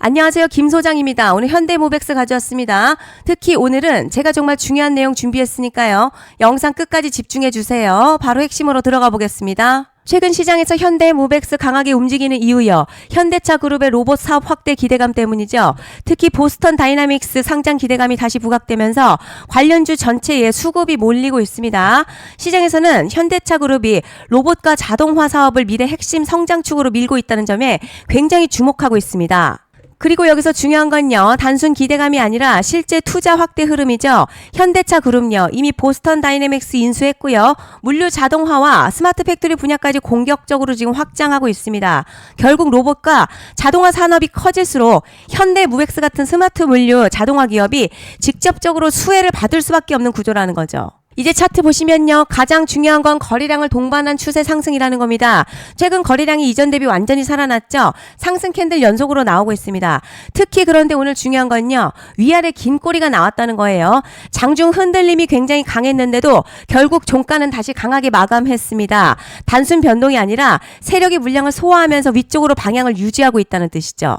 안녕하세요. 김 소장입니다. 오늘 현대모백스 가져왔습니다. 특히 오늘은 제가 정말 중요한 내용 준비했으니까요. 영상 끝까지 집중해 주세요. 바로 핵심으로 들어가 보겠습니다. 최근 시장에서 현대모백스 강하게 움직이는 이유요. 현대차 그룹의 로봇 사업 확대 기대감 때문이죠. 특히 보스턴 다이나믹스 상장 기대감이 다시 부각되면서 관련주 전체에 수급이 몰리고 있습니다. 시장에서는 현대차 그룹이 로봇과 자동화 사업을 미래 핵심 성장축으로 밀고 있다는 점에 굉장히 주목하고 있습니다. 그리고 여기서 중요한 건요. 단순 기대감이 아니라 실제 투자 확대 흐름이죠. 현대차 그룹요. 이미 보스턴 다이내믹스 인수했고요. 물류 자동화와 스마트 팩토리 분야까지 공격적으로 지금 확장하고 있습니다. 결국 로봇과 자동화 산업이 커질수록 현대모백스 같은 스마트 물류 자동화 기업이 직접적으로 수혜를 받을 수밖에 없는 구조라는 거죠. 이제 차트 보시면요. 가장 중요한 건 거래량을 동반한 추세 상승이라는 겁니다. 최근 거래량이 이전 대비 완전히 살아났죠. 상승 캔들 연속으로 나오고 있습니다. 특히 그런데 오늘 중요한 건요. 위아래 긴 꼬리가 나왔다는 거예요. 장중 흔들림이 굉장히 강했는데도 결국 종가는 다시 강하게 마감했습니다. 단순 변동이 아니라 세력이 물량을 소화하면서 위쪽으로 방향을 유지하고 있다는 뜻이죠.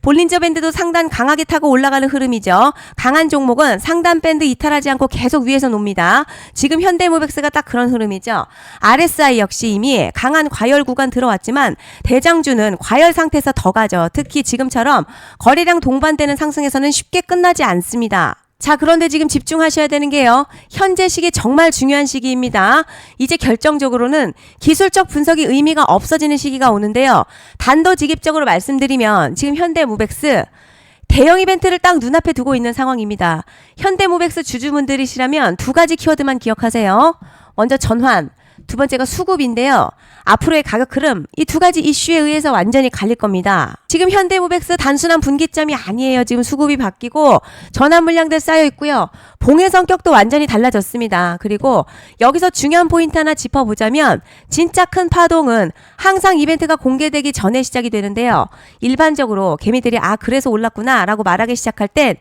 볼린저 밴드도 상단 강하게 타고 올라가는 흐름이죠. 강한 종목은 상단 밴드 이탈하지 않고 계속 위에서 놉니다. 지금 현대모백스가 딱 그런 흐름이죠. RSI 역시 이미 강한 과열 구간 들어왔지만 대장주는 과열 상태에서 더 가죠. 특히 지금처럼 거래량 동반되는 상승에서는 쉽게 끝나지 않습니다. 자, 그런데 지금 집중하셔야 되는 게요. 현재 시기 정말 중요한 시기입니다. 이제 결정적으로는 기술적 분석이 의미가 없어지는 시기가 오는데요. 단도직입적으로 말씀드리면 지금 현대모백스 대형 이벤트를 딱 눈앞에 두고 있는 상황입니다. 현대모백스 주주분들이시라면 두 가지 키워드만 기억하세요. 먼저 전환, 두 번째가 수급인데요. 앞으로의 가격 흐름, 이 두 가지 이슈에 의해서 완전히 갈릴 겁니다. 지금 현대모백스 단순한 분기점이 아니에요. 지금 수급이 바뀌고 전환 물량들 쌓여 있고요. 봉의 성격도 완전히 달라졌습니다. 그리고 여기서 중요한 포인트 하나 짚어보자면 진짜 큰 파동은 항상 이벤트가 공개되기 전에 시작이 되는데요. 일반적으로 개미들이 그래서 올랐구나 라고 말하기 시작할 땐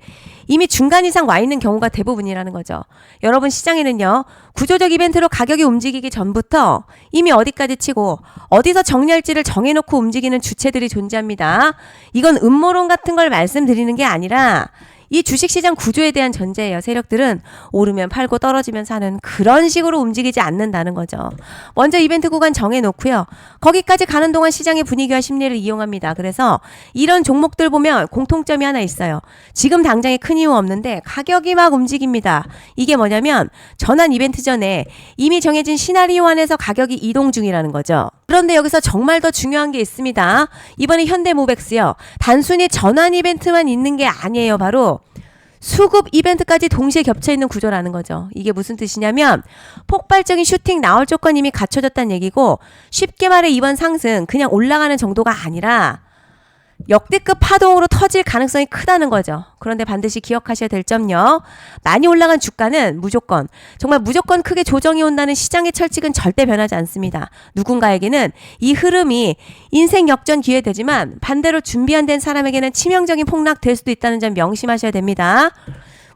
이미 중간 이상 와 있는 경우가 대부분이라는 거죠. 여러분 시장에는요. 구조적 이벤트로 가격이 움직이기 전부터 이미 어디까지 치고 어디서 정리할지를 정해놓고 움직이는 주체들이 존재합니다. 이건 음모론 같은 걸 말씀드리는 게 아니라 이 주식시장 구조에 대한 전제예요. 세력들은 오르면 팔고 떨어지면 사는 그런 식으로 움직이지 않는다는 거죠. 먼저 이벤트 구간 정해놓고요. 거기까지 가는 동안 시장의 분위기와 심리를 이용합니다. 그래서 이런 종목들 보면 공통점이 하나 있어요. 지금 당장에 큰 이유 없는데 가격이 막 움직입니다. 이게 뭐냐면 전환 이벤트 전에 이미 정해진 시나리오 안에서 가격이 이동 중이라는 거죠. 그런데 여기서 정말 더 중요한 게 있습니다. 이번에 현대모백스요. 단순히 전환 이벤트만 있는 게 아니에요. 바로 수급 이벤트까지 동시에 겹쳐있는 구조라는 거죠. 이게 무슨 뜻이냐면 폭발적인 슈팅 나올 조건이 이미 갖춰졌다는 얘기고 쉽게 말해 이번 상승 그냥 올라가는 정도가 아니라 역대급 파동으로 터질 가능성이 크다는 거죠. 그런데 반드시 기억하셔야 될 점요. 많이 올라간 주가는 정말 무조건 크게 조정이 온다는 시장의 철칙은 절대 변하지 않습니다. 누군가에게는 이 흐름이 인생 역전 기회 되지만 반대로 준비 안 된 사람에게는 치명적인 폭락 될 수도 있다는 점 명심하셔야 됩니다.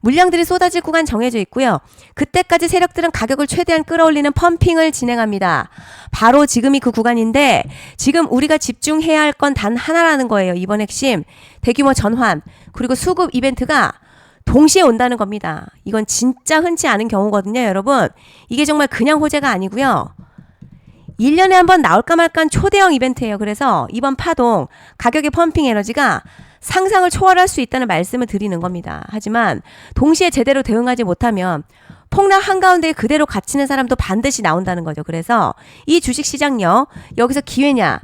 물량들이 쏟아질 구간 정해져 있고요. 그때까지 세력들은 가격을 최대한 끌어올리는 펌핑을 진행합니다. 바로 지금이 그 구간인데 지금 우리가 집중해야 할 건 단 하나라는 거예요. 이번 핵심 대규모 전환 그리고 수급 이벤트가 동시에 온다는 겁니다. 이건 진짜 흔치 않은 경우거든요. 여러분 이게 정말 그냥 호재가 아니고요. 1년에 한 번 나올까 말까 한 초대형 이벤트예요. 그래서 이번 파동 가격의 펌핑 에너지가 상상을 초월할 수 있다는 말씀을 드리는 겁니다. 하지만 동시에 제대로 대응하지 못하면 폭락 한가운데 그대로 갇히는 사람도 반드시 나온다는 거죠. 그래서 이 주식시장요. 여기서 기회냐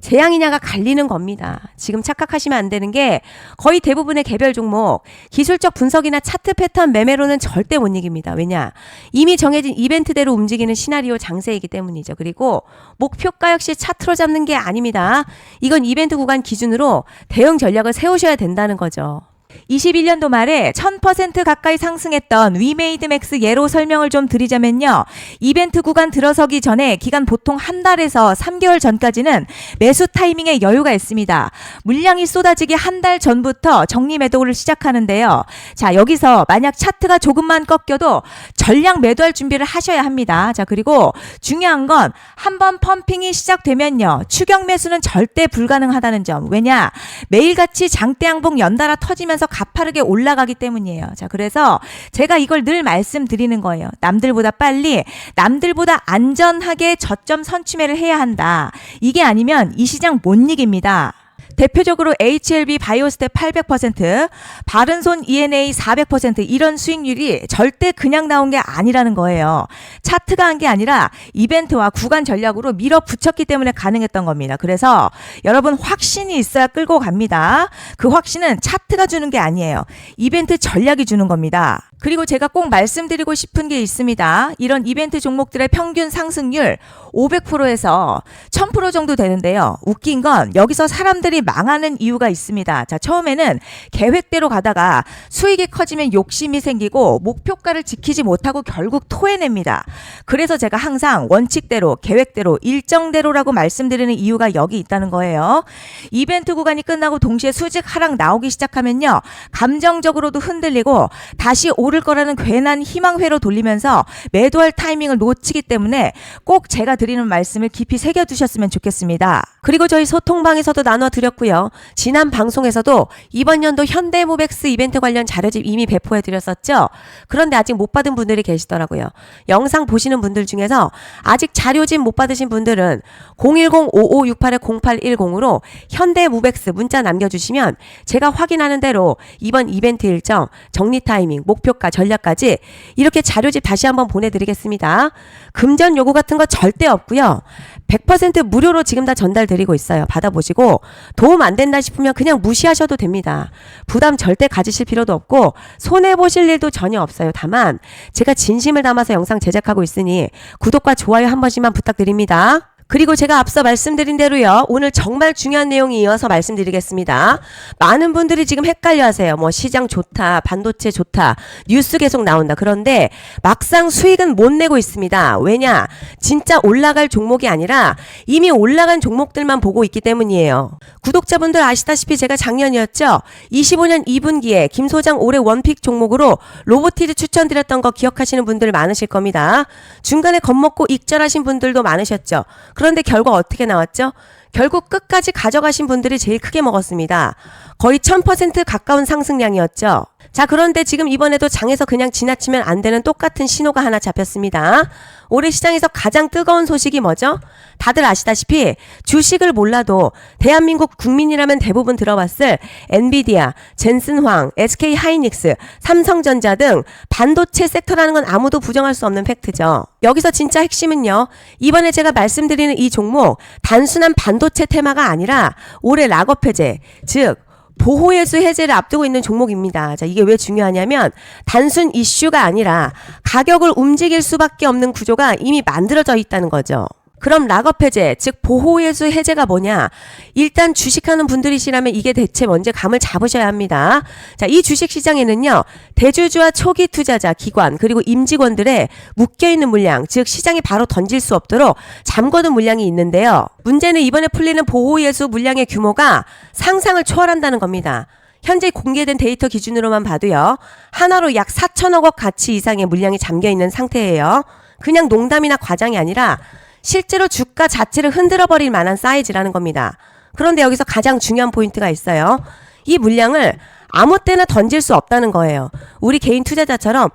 재앙이냐가 갈리는 겁니다. 지금 착각하시면 안 되는 게 거의 대부분의 개별 종목 기술적 분석이나 차트 패턴 매매로는 절대 못 이깁니다. 왜냐? 이미 정해진 이벤트대로 움직이는 시나리오 장세이기 때문이죠. 그리고 목표가 역시 차트로 잡는 게 아닙니다. 이건 이벤트 구간 기준으로 대응 전략을 세우셔야 된다는 거죠. 21년도 말에 1000% 가까이 상승했던 위메이드맥스 예로 설명을 좀 드리자면요. 이벤트 구간 들어서기 전에 기간 보통 한 달에서 3개월 전까지는 매수 타이밍에 여유가 있습니다. 물량이 쏟아지기 한 달 전부터 정리 매도를 시작하는데요. 자, 여기서 만약 차트가 조금만 꺾여도 전량 매도할 준비를 하셔야 합니다. 자, 그리고 중요한 건 한번 펌핑이 시작되면요. 추격 매수는 절대 불가능하다는 점. 왜냐? 매일같이 장대 양봉 연달아 터지면서 가파르게 올라가기 때문이에요. 자, 그래서 제가 이걸 늘 말씀드리는 거예요. 남들보다 빨리, 남들보다 안전하게 저점 선취매를 해야 한다. 이게 아니면 이 시장 못 이깁니다. 대표적으로 HLB 바이오스텝 800%, 바른손 ENA 400% 이런 수익률이 절대 그냥 나온 게 아니라는 거예요. 차트가 한 게 아니라 이벤트와 구간 전략으로 밀어붙였기 때문에 가능했던 겁니다. 그래서 여러분 확신이 있어야 끌고 갑니다. 그 확신은 차트가 주는 게 아니에요. 이벤트 전략이 주는 겁니다. 그리고 제가 꼭 말씀드리고 싶은 게 있습니다. 이런 이벤트 종목들의 평균 상승률 500%에서 1000% 정도 되는데요. 웃긴 건 여기서 사람들이 망하는 이유가 있습니다. 자, 처음에는 계획대로 가다가 수익이 커지면 욕심이 생기고 목표가를 지키지 못하고 결국 토해냅니다. 그래서 제가 항상 원칙대로, 계획대로, 일정대로라고 말씀드리는 이유가 여기 있다는 거예요. 이벤트 구간이 끝나고 동시에 수직 하락 나오기 시작하면요. 감정적으로도 흔들리고 다시 오를 거라는 괜한 희망회로 돌리면서 매도할 타이밍을 놓치기 때문에 꼭 제가 드리는 말씀을 깊이 새겨두셨으면 좋겠습니다. 그리고 저희 소통방에서도 나눠드렸고요. 지난 방송에서도 이번 연도 현대모백스 이벤트 관련 자료집 이미 배포해드렸었죠. 그런데 아직 못 받은 분들이 계시더라고요. 영상 보시는 분들 중에서 아직 자료집 못 받으신 분들은 010-5568-0810으로 현대모백스 문자 남겨주시면 제가 확인하는 대로 이번 이벤트 일정, 정리 타이밍, 목표가, 전략까지 이렇게 자료집 다시 한번 보내드리겠습니다. 금전 요구 같은 거 절대 없고요. 100% 무료로 지금 다 전달드리고 있어요. 받아보시고 도움 안 된다 싶으면 그냥 무시하셔도 됩니다. 부담 절대 가지실 필요도 없고 손해보실 일도 전혀 없어요. 다만 제가 진심을 담아서 영상 제작하고 있으니 구독과 좋아요 한 번씩만 부탁드립니다. 그리고 제가 앞서 말씀드린 대로요. 오늘 정말 중요한 내용이 이어서 말씀드리겠습니다. 많은 분들이 지금 헷갈려 하세요. 뭐 시장 좋다, 반도체 좋다, 뉴스 계속 나온다. 그런데 막상 수익은 못 내고 있습니다. 왜냐? 진짜 올라갈 종목이 아니라 이미 올라간 종목들만 보고 있기 때문이에요. 구독자분들 아시다시피 제가 작년이었죠. 25년 2분기에 김 소장 올해 원픽 종목으로 로보티드 추천드렸던 거 기억하시는 분들 많으실 겁니다. 중간에 겁먹고 익절하신 분들도 많으셨죠. 그런데 결과 어떻게 나왔죠? 결국 끝까지 가져가신 분들이 제일 크게 먹었습니다. 거의 1000% 가까운 상승량이었죠. 자, 그런데 지금 이번에도 장에서 그냥 지나치면 안 되는 똑같은 신호가 하나 잡혔습니다. 올해 시장에서 가장 뜨거운 소식이 뭐죠? 다들 아시다시피 주식을 몰라도 대한민국 국민이라면 대부분 들어봤을 엔비디아, 젠슨황, SK 하이닉스, 삼성전자 등 반도체 섹터라는 건 아무도 부정할 수 없는 팩트죠. 여기서 진짜 핵심은요. 이번에 제가 말씀드리는 이 종목 단순한 반도체 테마가 아니라 올해 락업 해제, 즉 보호예수 해제를 앞두고 있는 종목입니다. 자, 이게 왜 중요하냐면 단순 이슈가 아니라 가격을 움직일 수밖에 없는 구조가 이미 만들어져 있다는 거죠. 그럼 락업 해제, 즉 보호예수 해제가 뭐냐? 일단 주식하는 분들이시라면 이게 대체 뭔지 감을 잡으셔야 합니다. 자, 이 주식시장에는요. 대주주와 초기 투자자, 기관, 그리고 임직원들의 묶여있는 물량, 즉 시장에 바로 던질 수 없도록 잠궈둔 물량이 있는데요. 문제는 이번에 풀리는 보호예수 물량의 규모가 상상을 초월한다는 겁니다. 현재 공개된 데이터 기준으로만 봐도요. 하나로 약 4천억 원 가치 이상의 물량이 잠겨있는 상태예요. 그냥 농담이나 과장이 아니라 실제로 주가 자체를 흔들어버릴 만한 사이즈라는 겁니다. 그런데 여기서 가장 중요한 포인트가 있어요. 이 물량을 아무 때나 던질 수 없다는 거예요. 우리 개인 투자자처럼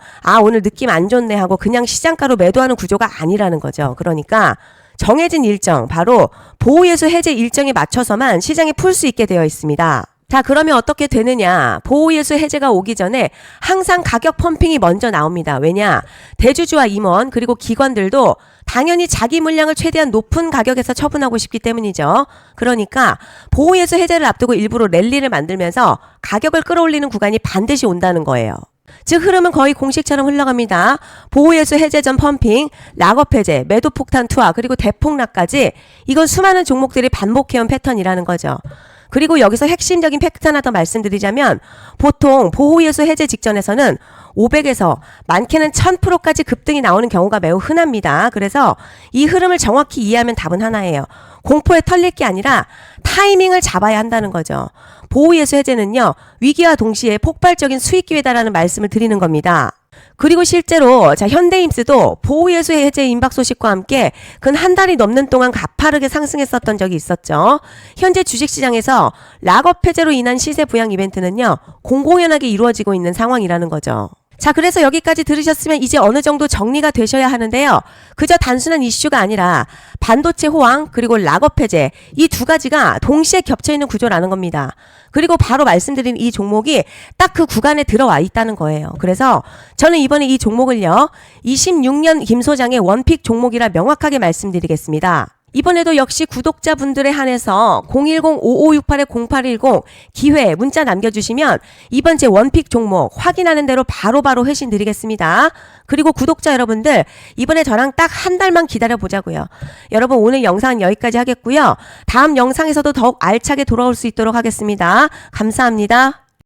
오늘 느낌 안 좋네 하고 그냥 시장가로 매도하는 구조가 아니라는 거죠. 그러니까 정해진 일정, 바로 보호예수 해제 일정에 맞춰서만 시장에 풀 수 있게 되어 있습니다. 자, 그러면 어떻게 되느냐? 보호예수 해제가 오기 전에 항상 가격 펌핑이 먼저 나옵니다. 왜냐? 대주주와 임원 그리고 기관들도 당연히 자기 물량을 최대한 높은 가격에서 처분하고 싶기 때문이죠. 그러니까 보호예수 해제를 앞두고 일부러 랠리를 만들면서 가격을 끌어올리는 구간이 반드시 온다는 거예요. 즉 흐름은 거의 공식처럼 흘러갑니다. 보호예수 해제 전 펌핑, 락업 해제, 매도 폭탄 투하, 그리고 대폭락까지 이건 수많은 종목들이 반복해온 패턴이라는 거죠. 그리고 여기서 핵심적인 팩트 하나 더 말씀드리자면 보통 보호예수 해제 직전에서는 500에서 많게는 1000%까지 급등이 나오는 경우가 매우 흔합니다. 그래서 이 흐름을 정확히 이해하면 답은 하나예요. 공포에 털릴 게 아니라 타이밍을 잡아야 한다는 거죠. 보호예수 해제는요, 위기와 동시에 폭발적인 수익 기회다라는 말씀을 드리는 겁니다. 그리고 실제로 현대임스도 보호예수 해제 임박 소식과 함께 근 한 달이 넘는 동안 가파르게 상승했었던 적이 있었죠. 현재 주식시장에서 락업 해제로 인한 시세 부양 이벤트는요, 공공연하게 이루어지고 있는 상황이라는 거죠. 자, 그래서 여기까지 들으셨으면 이제 어느 정도 정리가 되셔야 하는데요. 그저 단순한 이슈가 아니라 반도체 호황 그리고 락업 해제 이 두 가지가 동시에 겹쳐있는 구조라는 겁니다. 그리고 바로 말씀드린 이 종목이 딱 그 구간에 들어와 있다는 거예요. 그래서 저는 이번에 이 종목을요, 26년 김 소장의 원픽 종목이라 명확하게 말씀드리겠습니다. 이번에도 역시 구독자분들에 한해서 010-5568-0810 기회 문자 남겨주시면 이번 제 원픽 종목 확인하는 대로 바로바로 회신 드리겠습니다. 그리고 구독자 여러분들 이번에 저랑 딱 한 달만 기다려보자고요. 여러분 오늘 영상은 여기까지 하겠고요. 다음 영상에서도 더욱 알차게 돌아올 수 있도록 하겠습니다. 감사합니다.